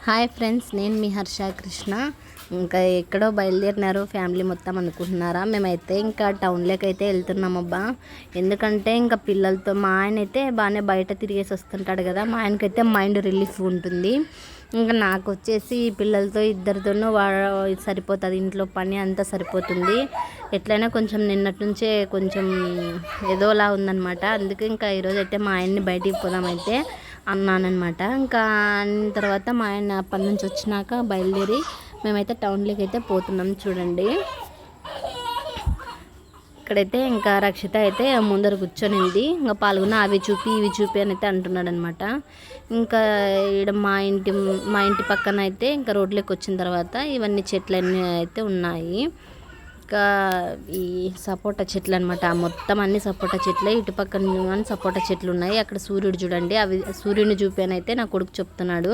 Hi friends, నేను మీ హర్ష కృష్ణ. ఇంకా ఎక్కడో బయలుదేరినారు ఫ్యామిలీ మొత్తం అనుకుంటున్నారా? మేమైతే ఇంకా టౌన్లోకి అయితే వెళ్తున్నాం అబ్బా. ఎందుకంటే ఇంకా పిల్లలతో మా ఆయన అయితే బాగానే బయట తిరిగేసి వస్తుంటాడు కదా, మా ఆయనకైతే మైండ్ రిలీఫ్ ఉంటుంది. ఇంకా నాకు వచ్చేసి పిల్లలతో ఇద్దరితోనూ సరిపోతుంది, ఇంట్లో పని అంతా సరిపోతుంది. ఎట్లయినా కొంచెం నిన్నటి నుంచే కొంచెం ఏదోలా ఉందన్నమాట. అందుకే ఇంకా ఈరోజు అయితే మా ఆయన్ని బయటికి పోదామైతే అన్నానమాట. ఇంకా అన్న తర్వాత మా ఆయన పని నుంచి వచ్చినాక బయలుదేరి మేమైతే టౌన్లోకి అయితే పోతున్నాం. చూడండి, ఇక్కడైతే ఇంకా రక్షిత అయితే ముందర కూర్చొనింది. ఇంకా పాల్గొన అవి చూపి ఇవి చూపి అని అయితే అంటున్నాడు అనమాట. ఇంకా ఇక్కడ మా ఇంటి పక్కన అయితే ఇంకా రోడ్లోకి వచ్చిన తర్వాత ఇవన్నీ చెట్లన్నీ అయితే ఉన్నాయి. ఇంకా ఈ సపోటా చెట్లు అనమాట, మొత్తం అన్ని సపోటా చెట్లే. ఇటు పక్కన కానీ సపోటా చెట్లు ఉన్నాయి. అక్కడ సూర్యుడు చూడండి, అవి సూర్యుడిని చూపానైతే నా కొడుకు చెప్తున్నాడు.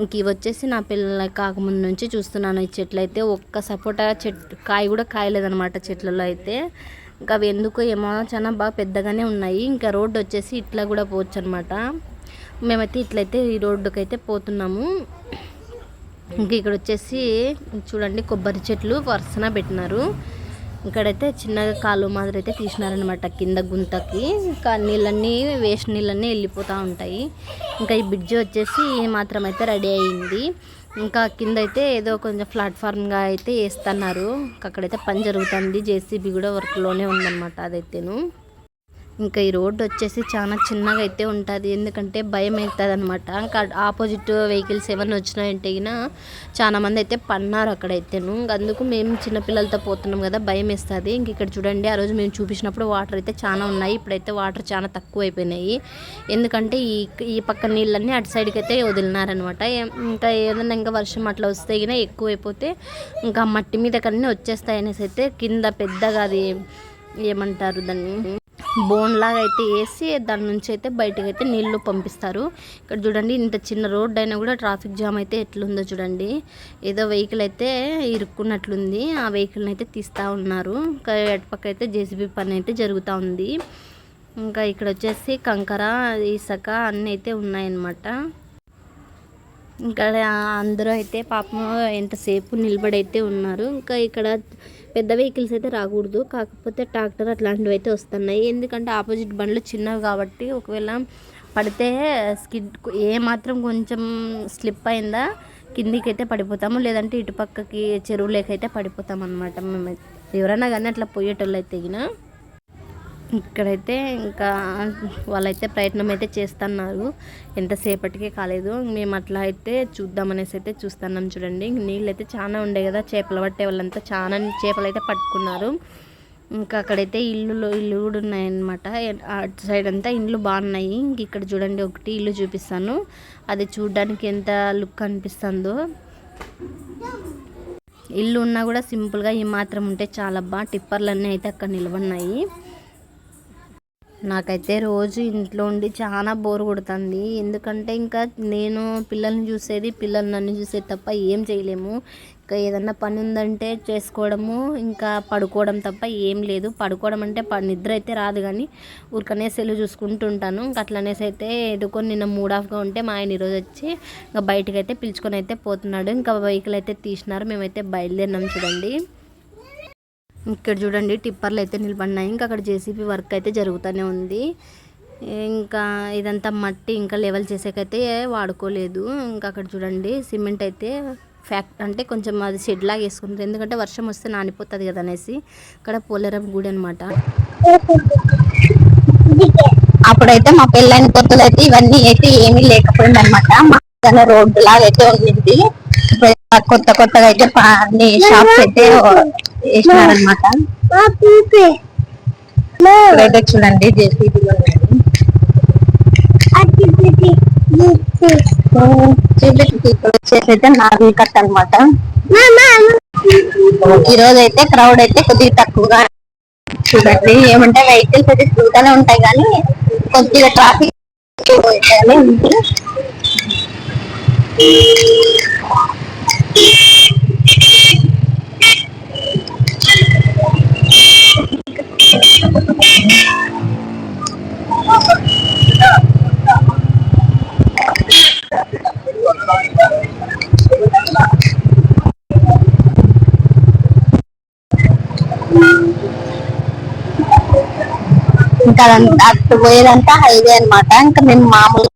ఇంక ఇవి వచ్చేసి నా పిల్లల కాకముందు నుంచి చూస్తున్నాను. ఈ చెట్లు అయితే ఒక్క సపోటా చెట్టు కాయ కూడా కాయలేదనమాట చెట్లలో అయితే. ఇంకా అవి ఎందుకో ఏమో చాలా బాగా పెద్దగానే ఉన్నాయి. ఇంకా రోడ్డు వచ్చేసి ఇట్లా కూడా పోవచ్చు అనమాట. మేమైతే ఇట్లయితే ఈ రోడ్డుకి అయితే పోతున్నాము. ఇంక ఇక్కడ వచ్చేసి చూడండి, కొబ్బరి చెట్లు వరుసన పెట్టినారు. ఇక్కడైతే చిన్నగా కాలువ మాదిరి అయితే తీసినారనమాట కింద గుంతకి. ఇంకా నీళ్ళన్నీ వేస్ట్ నీళ్ళన్నీ వెళ్ళిపోతూ ఉంటాయి. ఇంకా ఈ బ్రిడ్జి వచ్చేసి మాత్రం అయితే రెడీ అయ్యింది. ఇంకా కింద అయితే ఏదో కొంచెం ప్లాట్ఫామ్గా అయితే వేస్తున్నారు. అక్కడైతే పని జరుగుతుంది, జేసీబీ కూడా వర్క్లోనే ఉందన్నమాట అదైతేను. ఇంకా ఈ రోడ్డు వచ్చేసి చాలా చిన్నగా అయితే ఉంటుంది, ఎందుకంటే భయం అవుతుంది అనమాట. ఇంకా ఆపోజిట్ వెహికల్స్ ఏమైనా వచ్చినాయంటే చాలా మంది అయితే పన్నారు అక్కడైతేను. అందుకు మేము చిన్నపిల్లలతో పోతున్నాం కదా, భయం వేస్తుంది. ఇంక ఇక్కడ చూడండి, ఆ రోజు మేము చూపించినప్పుడు వాటర్ అయితే చాలా ఉన్నాయి, ఇప్పుడైతే వాటర్ చాలా తక్కువ అయిపోయినాయి. ఎందుకంటే ఈ పక్క నీళ్ళన్నీ అటు సైడ్కి అయితే వదిలినారనమాట. ఇంకా ఏదైనా ఇంకా వర్షం అట్లా వస్తే ఎక్కువైపోతే ఇంకా మట్టి మీద కన్నీ వచ్చేస్తాయి అనేసి అయితే కింద పెద్దగా అది ఏమంటారు దాన్ని బోన్ లాగా అయితే వేసి దాని నుంచి అయితే బయటకు అయితే నీళ్లు పంపిస్తారు. ఇక్కడ చూడండి, ఇంత చిన్న రోడ్ అయినా కూడా ట్రాఫిక్ జామ్ అయితే ఎట్లుందో చూడండి. ఏదో వెహికల్ అయితే ఇరుక్కున్నట్లుంది, ఆ వెహికల్ని అయితే తీస్తూ ఉన్నారు. ఇంకా అటుపక్క అయితే జేసీబీ పని అయితే జరుగుతూ ఉంది. ఇంకా ఇక్కడ వచ్చేసి కంకర ఇసుక అన్నీ అయితే ఉన్నాయన్నమాట. ఇంకా అందరూ అయితే పాపం ఎంతసేపు నిలబడైతే ఉన్నారు. ఇంకా ఇక్కడ పెద్ద వెహికల్స్ అయితే రాకూడదు, కాకపోతే ట్రాక్టర్ అట్లాంటివి అయితే వస్తున్నాయి. ఎందుకంటే ఆపోజిట్ బండ్లు చిన్నవి కాబట్టి ఒకవేళ పడితే స్కిడ్ ఏమాత్రం కొంచెం స్లిప్ అయిందా కిందికి అయితే పడిపోతాము, లేదంటే ఇటుపక్కకి చెరువులేకైతే పడిపోతాం అనమాట. మేము ఎవరైనా కానీ అట్లా పోయేటోళ్ళు అయితే ఇక్కడైతే ఇంకా వాళ్ళైతే ప్రయత్నం అయితే చేస్తున్నారు, ఎంతసేపటికే కాలేదు. మేము అట్లా అయితే చూద్దామనేసి అయితే చూస్తున్నాం. చూడండి, నీళ్ళు అయితే చాలా ఉండే కదా, చేపలు పట్టే వాళ్ళంతా చాలా చేపలు అయితే పట్టుకున్నారు. ఇంకా అక్కడైతే ఇల్లు కూడా ఉన్నాయన్నమాట. అటు సైడ్ అంతా ఇండ్లు బాగున్నాయి. ఇంక ఇక్కడ చూడండి, ఒకటి ఇల్లు చూపిస్తాను, అది చూడడానికి ఎంత లుక్ అనిపిస్తుందో. ఇల్లు ఉన్నా కూడా సింపుల్గా ఈ మాత్రం ఉంటే చాలా టిప్పర్లన్నీ అయితే అక్కడ నిలబడినాయి. నాకైతే రోజు ఇంట్లో ఉండి చాలా బోర్ కొడుతుంది. ఎందుకంటే ఇంకా నేను పిల్లల్ని చూసేది, పిల్లలు నన్ను చూసేది తప్ప ఏం చేయలేము. ఇంకా ఏదన్నా పని ఉందంటే చేసుకోవడము, ఇంకా పడుకోవడం తప్ప ఏం లేదు. పడుకోవడం అంటే నిద్ర అయితే రాదు, కానీ ఊరికనే సెల్ చూసుకుంటూ ఉంటాను. ఇంకా అట్లనేసి అయితే ఎదుకొని నిన్న మూడ్ ఆఫ్గా ఉంటే మా ఆయన ఈరోజు వచ్చి ఇంకా బయటకు అయితే పిలుచుకొని అయితే పోతున్నాడు. ఇంకా వెహికల్ అయితే తీసినారు, మేమైతే బయలుదేరినాం. చూడండి, ఇక్కడ చూడండి, టిప్పర్లు అయితే నిలబడినాయి. ఇంకా అక్కడ జేసీబీ వర్క్ అయితే జరుగుతూనే ఉంది. ఇంకా ఇదంతా మట్టి ఇంకా లెవెల్ చేసేకైతే వాడుకోలేదు. ఇంకా అక్కడ చూడండి, సిమెంట్ అయితే అంటే కొంచెం అది షెడ్ లాగా వేసుకుంటారు, ఎందుకంటే వర్షం వస్తే నానిపోతుంది కదా అనేసి. ఇక్కడ పోలేరం గుడి అనమాట. అప్పుడైతే మా పెళ్ళైన కొత్తలు అయితే ఇవన్నీ అయితే ఏమీ లేకపోయింది అనమాట. మా రోడ్డు లాగా అయితే ఉంది. కొత్తగా అయితే అన్ని షాప్స్ అయితే వేసినారనమాట. ఇప్పుడైతే చూడండి, జేసీబీలో వచ్చేసి అయితే నార్మల్ కట్ అనమాట. ఈరోజు అయితే క్రౌడ్ అయితే కొద్దిగా తక్కువగా. చూడండి, ఏమంటే వెహికల్స్ అయితే చూడానే ఉంటాయి, కానీ కొద్దిగా ట్రాఫిక్ ఉంది. ఇంకా అదంతా అటు పోయేదంతా హైవే అన్నమాట. ఇంకా మేము మామూలు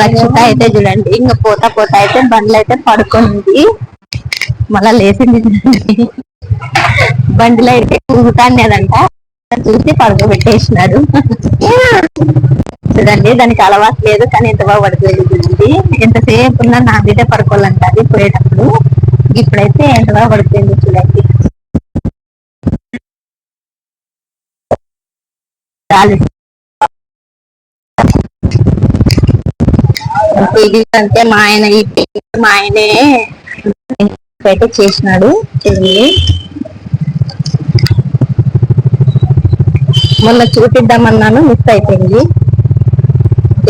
రక్షిత అయితే చూడండి, ఇంకా పోతా పోతా అయితే బండ్లు అయితే పడుకుంది, మళ్ళా లేచింది చూడండి. బండిలో అయితే ఊగుతానేదంట, చూసి పడుకోబెట్టేసినాడు. చూడండి దానికి అలవాటు లేదు, కానీ ఎంత బాగా పడుకోలేదు చూడండి. ఎంతసేపు ఉన్నా నా మీదే పడుకోవాలంటది పోయేటప్పుడు. ఇప్పుడైతే ఎంత బాగా పడుతుంది చూడండి. ఇది అంటే మా ఆయనే అయితే చేసినాడు చూడండి. మొన్న చూపిద్దామన్నాను, మిస్ అయిపోయింది.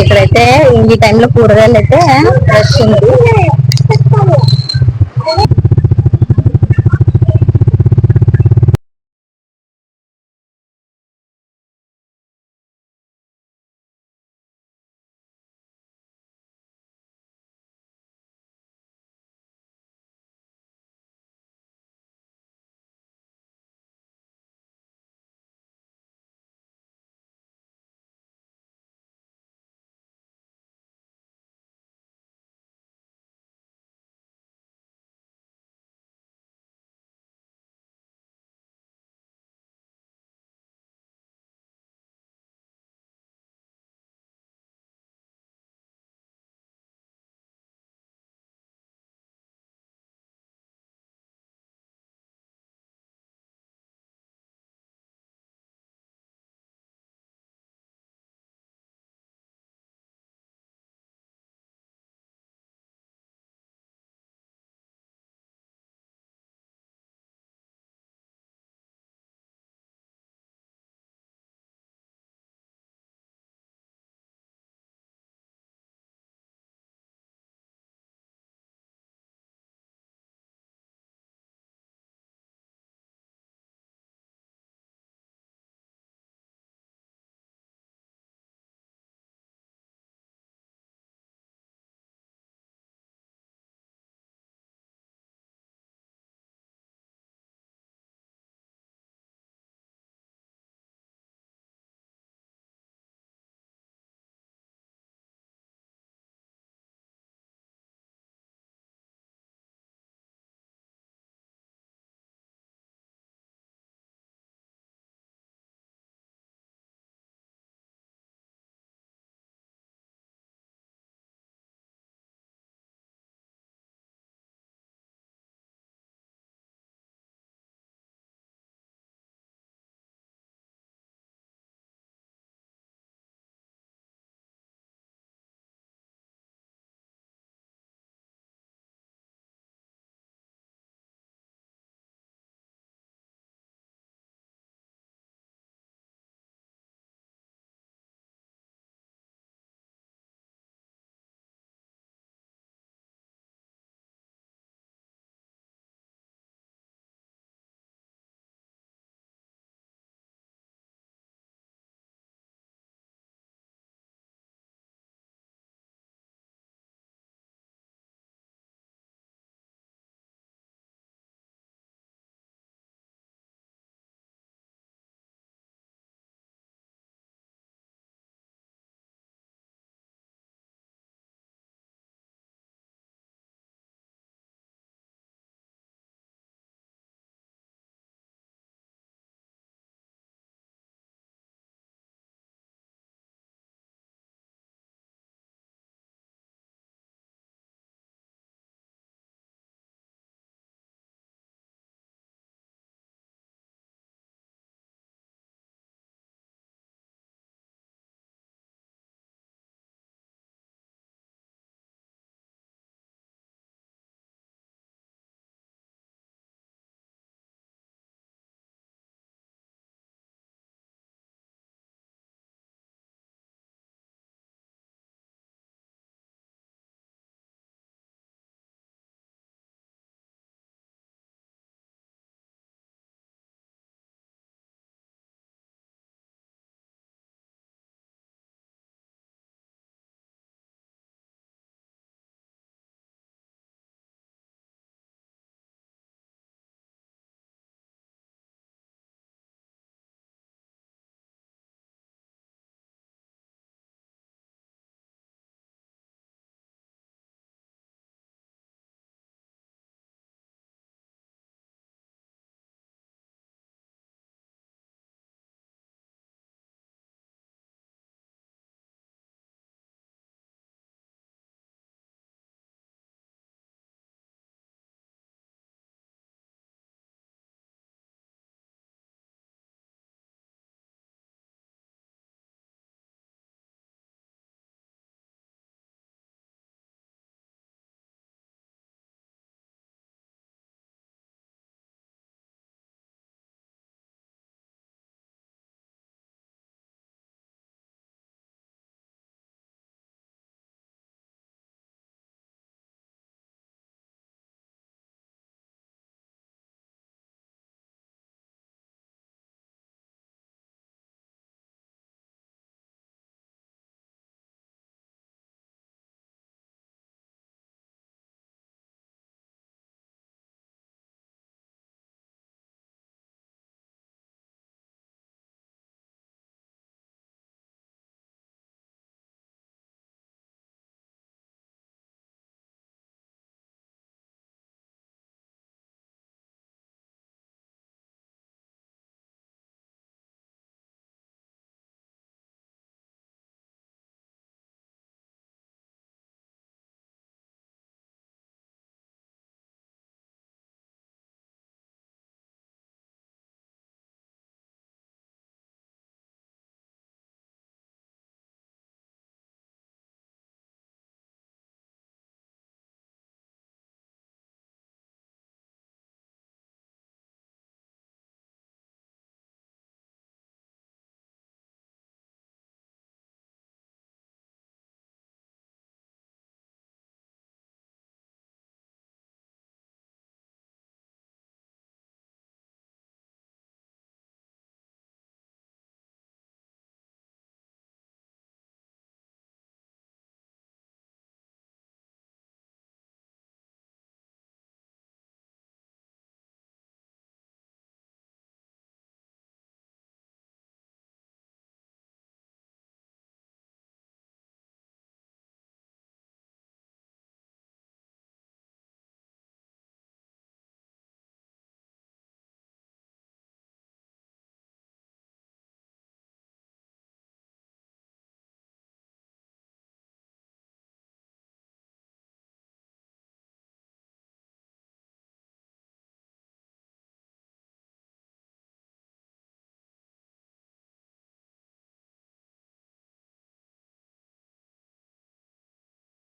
ఇక్కడైతే ఈ టైంలో కూరగాయలు అయితే ఫ్రెష్ ఉంది.